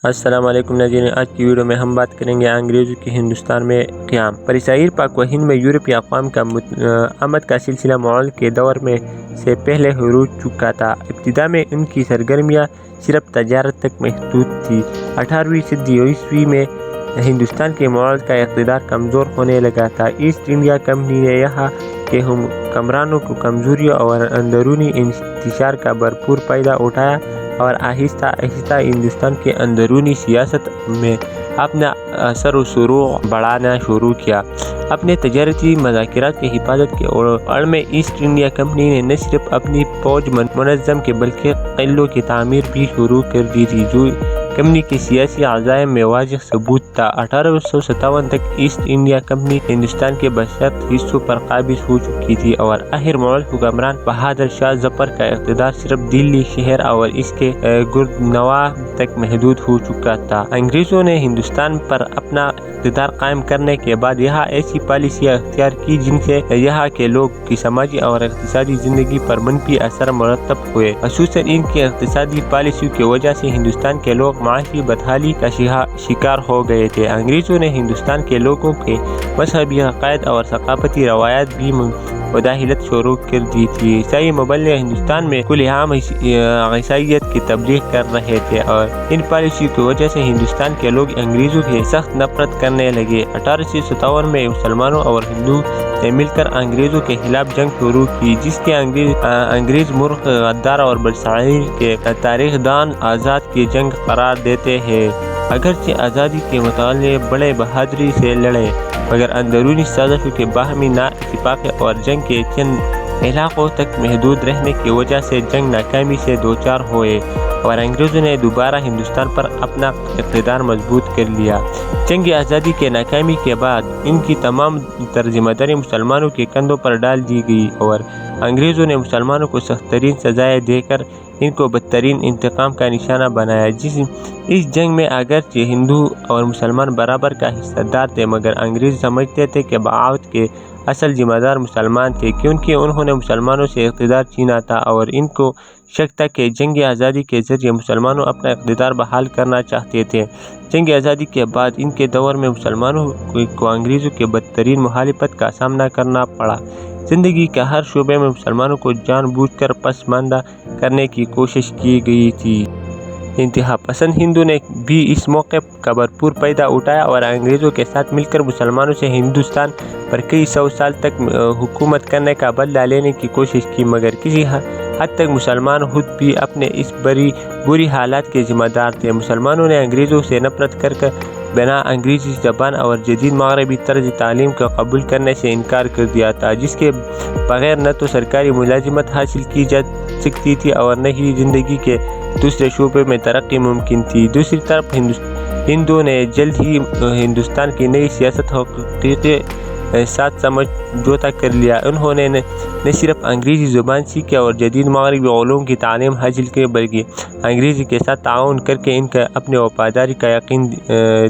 السلام علیکم ناظرین، آج کی ویڈیو میں ہم بات کریں گے انگریزوں کے ہندوستان میں قیام پر۔ اسرائیل، پاک و ہند میں یورپی اقوام کا آمد کا سلسلہ معاول کے دور میں سے پہلے عروج چکا تھا۔ ابتدا میں ان کی سرگرمیاں صرف تجارت تک محدود تھیں۔ 18ویں صدی عیسوی میں ہندوستان کے معاول کا اقتدار کمزور ہونے لگا تھا۔ ایسٹ انڈیا کمپنی نے یہاں کے حکمرانوں کو کمزوری اور اندرونی انتشار کا بھرپور فائدہ اٹھایا اور آہستہ آہستہ ہندوستان کے اندرونی سیاست میں اپنا اثر و رسوخ بڑھانا شروع کیا۔ اپنے تجارتی مذاکرات کی حفاظت کے عڑ میں ایسٹ انڈیا کمپنی نے نہ صرف اپنی فوج منظم کی بلکہ قلعوں کی تعمیر بھی شروع کر دی تھی، جو کمپنی کے سیاسی عزائم میں واضح ثبوت تھا۔ 1857 تک ایسٹ انڈیا کمپنی ہندوستان کے بسیط حصوں پر قابض ہو چکی تھی اور آخر معاول حکمران بہادر شاہ ظفر کا اقتدار صرف دلی شہر اور اس کے گردنواح تک محدود ہو چکا تھا۔ انگریزوں نے ہندوستان پر اپنا اقتدار قائم کرنے کے بعد یہاں ایسی پالیسیاں اختیار کی جن سے یہاں کے لوگوں کی سماجی اور اقتصادی زندگی پر منفی اثر مرتب ہوئے۔ خصوصاً ان کی اقتصادی پالیسیوں کی وجہ سے ہندوستان کے لوگ معاشی بدحالی کا شکار ہو گئے تھے۔ انگریزوں نے ہندوستان کے لوگوں کے مذہبی عقائد اور ثقافتی روایات بھی مداخلت شروع کر دی تھی۔ عیسائی مبلغ ہندوستان میں کھلے عام عیسائیت کی تبلیغ کر رہے تھے اور ان پالیسیوں کی وجہ سے ہندوستان کے لوگ انگریزوں کی سخت نفرت کرنے لگے۔ 1857 میں مسلمانوں اور ہندوؤں نے مل کر انگریزوں کے خلاف جنگ شروع کی، جس کے انگریز مورخ، غدار اور برصغیر کے تاریخ دان آزاد کی جنگ قرار دیتے ہیں۔ اگرچہ آزادی کے متعلق بڑے بہادری سے لڑے، مگر اندرونی سازشوں کے باہمی اتفاق اور جنگ کے چند علاقوں تک محدود رہنے کی وجہ سے جنگ ناکامی سے دوچار ہوئے اور انگریزوں نے دوبارہ ہندوستان پر اپنا اقتدار مضبوط کر لیا۔ جنگ آزادی کے ناکامی کے بعد ان کی تمام تر ذمہ داری مسلمانوں کے کندھوں پر ڈال دی گئی اور انگریزوں نے مسلمانوں کو سخت ترین سزائیں دے کر ان کو بدترین انتقام کا نشانہ بنایا۔ اس جنگ میں اگرچہ ہندو اور مسلمان برابر کا حصہ دار تھے، مگر انگریز سمجھتے تھے کہ بغاوت کے اصل ذمہ دار مسلمان تھے، کیونکہ انہوں نے مسلمانوں سے اقتدار چھینا تھا اور ان کو شک تھا کہ جنگ آزادی کے ذریعے مسلمانوں اپنا اقتدار بحال کرنا چاہتے تھے۔ جنگ آزادی کے بعد ان کے دور میں مسلمانوں کو انگریزوں کے بدترین مخالفت کا سامنا کرنا پڑا۔ زندگی کے ہر شعبے میں مسلمانوں کو جان بوجھ کر پسماندہ کرنے کی کوشش کی گئی تھی۔ انتہا پسند ہندوؤں نے بھی اس موقع کا بھرپور فائدہ اٹھایا اور انگریزوں کے ساتھ مل کر مسلمانوں سے ہندوستان پر کئی سو سال تک حکومت کرنے کا بدلہ لینے کی کوشش کی، مگر کسی حد تک مسلمان خود بھی اپنے اس بری حالات کے ذمہ دار تھے۔ مسلمانوں نے انگریزوں سے نفرت کر بنا انگریزی زبان اور جدید مغربی طرز تعلیم کو قبول کرنے سے انکار کر دیا تھا، جس کے بغیر نہ تو سرکاری ملازمت حاصل کی جا سکتی تھی اور نہ ہی زندگی کے دوسرے شعبے میں ترقی ممکن تھی۔ دوسری طرف ہندوؤں نے جلد ہی ہندوستان کی نئی سیاست حقیقی ساتھ سمجھوتہ کر لیا۔ انہوں نے نہ صرف انگریزی زبان سیکھی اور جدید مغربی علوم کی تعلیم حاصل کی، بلکہ انگریزی کے ساتھ تعاون کر کے ان کا اپنے وفاداری کا یقین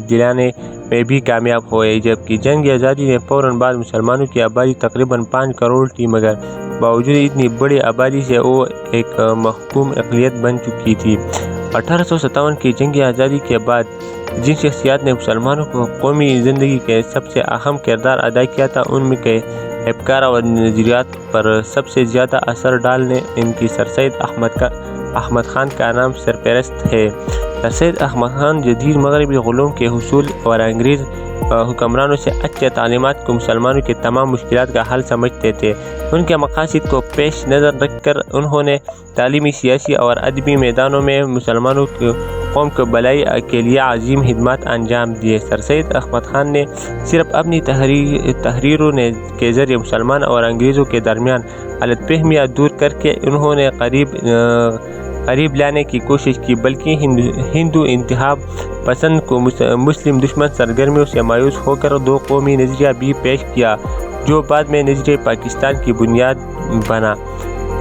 دلانے میں بھی کامیاب ہوئے۔ جبکہ جنگ آزادی کے فوراً بعد مسلمانوں کی آبادی تقریباً 5 کروڑ تھی، مگر باوجود اتنی بڑی آبادی سے وہ ایک محکوم اقلیت بن چکی تھی۔ 1857 کی جنگ آزادی کے بعد جن شخصیات نے مسلمانوں کو قومی زندگی کے سب سے اہم کردار ادا کیا تھا، ان میں کے افکار اور نظریات پر سب سے زیادہ اثر ڈالنے ان کی سر سید احمد خان کا نام سرفہرست ہے۔ سر سید احمد خان جدید مغربی علوم کے حصول اور انگریز حکمرانوں سے اچھے تعلیمات کو مسلمانوں کی تمام مشکلات کا حل سمجھتے تھے۔ ان کے مقاصد کو پیش نظر رکھ کر انہوں نے تعلیمی، سیاسی اور ادبی میدانوں میں مسلمانوں کی قوم کی بھلائی کے لیے عظیم خدمات انجام دیے۔ سر سید احمد خان نے صرف اپنی تحریروں کے ذریعے مسلمان اور انگریزوں کے درمیان غلط فہمیاں دور کر کے انہوں نے قریب لانے کی کوشش کی، بلکہ ہندو انتہا پسند کو مسلم دشمن سرگرمیوں سے مایوس ہو کر دو قومی نظریہ بھی پیش کیا، جو بعد میں نظریہ پاکستان کی بنیاد بنا۔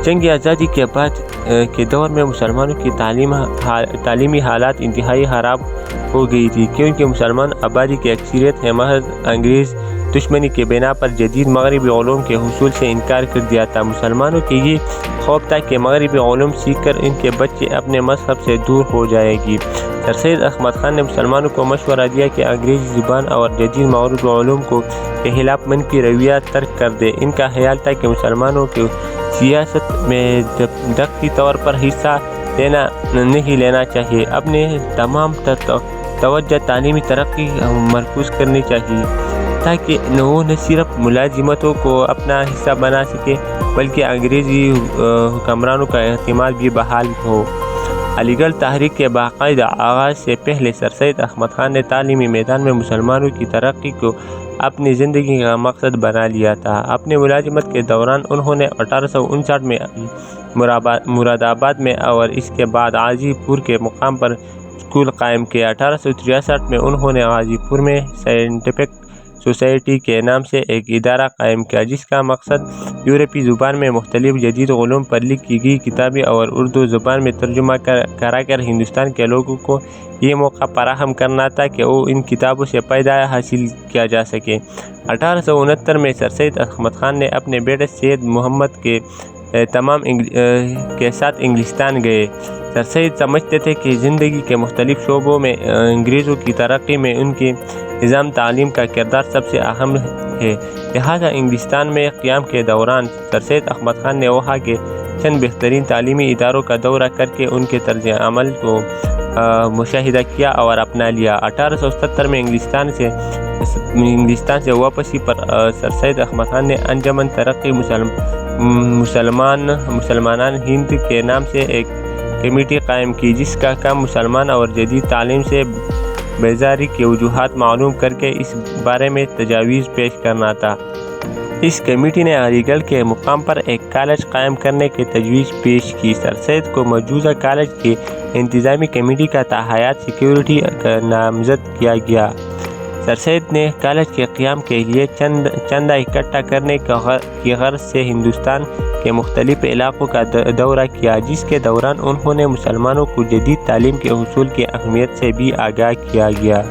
جنگ آزادی کے بعد کے دور میں مسلمانوں کی تعلیمی حالات انتہائی خراب ہو گئی تھی، کیونکہ مسلمان آبادی کی اکثریت نے محض انگریز دشمنی کے بنا پر جدید مغربی علوم کے حصول سے انکار کر دیا تھا۔ مسلمانوں کی یہ خوف تھا کہ مغربی علوم سیکھ کر ان کے بچے اپنے مذہب سے دور ہو جائیں گی۔ سر سید احمد خان نے مسلمانوں کو مشورہ دیا کہ انگریزی زبان اور جدید معروف علوم کے خلاف منفی رویہ ترک کر دے۔ ان کا خیال تھا کہ مسلمانوں کو سیاست میں دقیق طور پر حصہ نہیں لینا چاہیے، اپنے تمام توجہ تعلیمی ترقی مرکوز کرنی چاہیے تاکہ وہ نہ صرف ملازمتوں کو اپنا حصہ بنا سکے بلکہ انگریزی حکمرانوں کا اعتماد بھی بحال ہو۔ علی گڑھ تحریک کے باقاعدہ آغاز سے پہلے سر سید احمد خان نے تعلیمی میدان میں مسلمانوں کی ترقی کو اپنی زندگی کا مقصد بنا لیا تھا۔ اپنی ملازمت کے دوران انہوں نے 1859 میں مراد آباد میں اور اس کے بعد غازی پور کے مقام پر اسکول قائم کیا۔ 1863 میں انہوں نے غازی پور میں سائنٹیفک سوسائٹی کے نام سے ایک ادارہ قائم کیا جس کا مقصد یورپی زبان میں مختلف جدید علوم پر لکھی گئی کتابیں اور اردو زبان میں ترجمہ کرا کر ہندوستان کے لوگوں کو یہ موقع فراہم کرنا تھا کہ وہ ان کتابوں سے فائدہ حاصل کیا جا سکے۔ 1869 میں سر سید احمد خان نے اپنے بیٹے سید محمد کے ساتھ انگلستان گئے۔ سر سید سمجھتے تھے کہ زندگی کے مختلف شعبوں میں انگریزوں کی ترقی میں ان کے نظام تعلیم کا کردار سب سے اہم ہے، لہٰذا انگلستان میں قیام کے دوران سر سید احمد خان نے وہاں کے چند بہترین تعلیمی اداروں کا دورہ کر کے ان کے طرز عمل کو مشاہدہ کیا اور اپنا لیا۔ 1877 میں انگلستان سے واپسی پر سر سید احمد خان نے انجمن ترقی مسلمانان ہند کے نام سے ایک کمیٹی قائم کی جس کا کام مسلمان اور جدید تعلیم سے بیزاری کی وجوہات معلوم کر کے اس بارے میں تجاویز پیش کرنا تھا۔ اس کمیٹی نے علی گڑھ کے مقام پر ایک کالج قائم کرنے کی تجویز پیش کی۔ سر سید کو موجودہ کالج کی انتظامی کمیٹی کا تحت سیکریٹری نامزد کیا گیا۔ سر سید نے کالج کے قیام کے لیے چندہ اکٹھا کرنے کی غرض سے ہندوستان کے مختلف علاقوں کا دورہ کیا جس کے دوران انہوں نے مسلمانوں کو جدید تعلیم کے حصول کی اہمیت سے بھی آگاہ کیا گیا۔